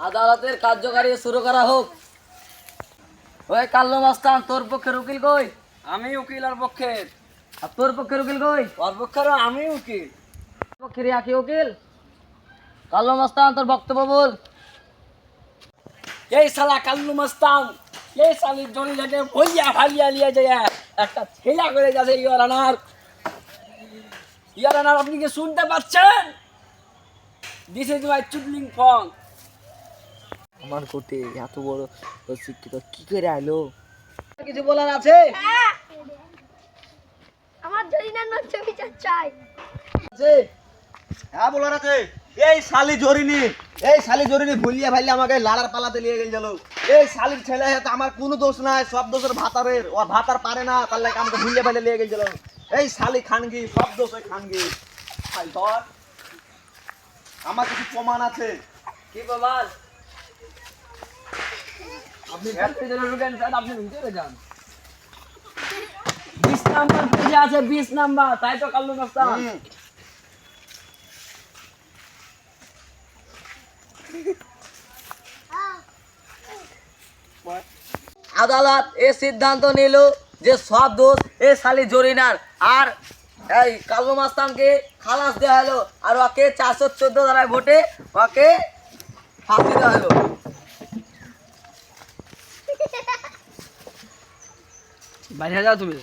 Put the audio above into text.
আদালতের কার্যকারী শুরু করা হোক। ওই কাল্লু মাস্তান, তোর পক্ষের উকিল কই? আমি উকিল আর পক্ষের। আর তোর পক্ষের উকিল কই? ওর পক্ষেরও আমি উকিল। পক্ষের একই উকিল। কাল্লু মাস্তান, তোর বক্তব্য বল। এই শালা কাল্লু মাস্তান, এই শালির জনি থেকে ভইয়া ভালিয়া লিয়ে যায় একটা ছেলা করে যাচ্ছে। ইয়ার আনার আপনি কি শুনতে পাচ্ছেন? দিস ইজ মাই চুদলিং ফং। আমার কোটে এত বড় শিক্ষিত কি করে আইলো? কিছু বলার আছে? আমার জরিনার নাম ছবি চাই। আছে? হ্যাঁ বলার আছে। এই শালি জরিনি ভুলিয়া ভাইলে আমাকে লাড়ার পালাতে নিয়ে গেল। এই শালির ছেলে হাতে আমার কোনো দোষ নাই, সব দোষের ভাতারের। ও ভাতার পারে না, তার লাগে আমাকে ভুলিয়া ভাইলে নিয়ে গেল। এই শালি খানগি, সব দোষ ওই খানগি। ভাই ধর, আমার কিছু প্রমাণ আছে। কি প্রমাণ? আপনি ভিতরে ঢুকেন স্যার, আপনি ভিতরে যান। 20 নাম্বার পেজে আছে, 20 নাম্বার, তাই তো কাল্লু মাস্তান? হুম। আদালত এ সিদ্ধান্ত নিল যে সব দোষ এ শালি জরিনার, আর এই কাল্লু মাস্তানকে খালাস দেওয়া হলো, আর ওকে 414 ধারায় ভোটে ওকে ফাঁসি দেওয়া হলো। বাইরে যাও তুমি।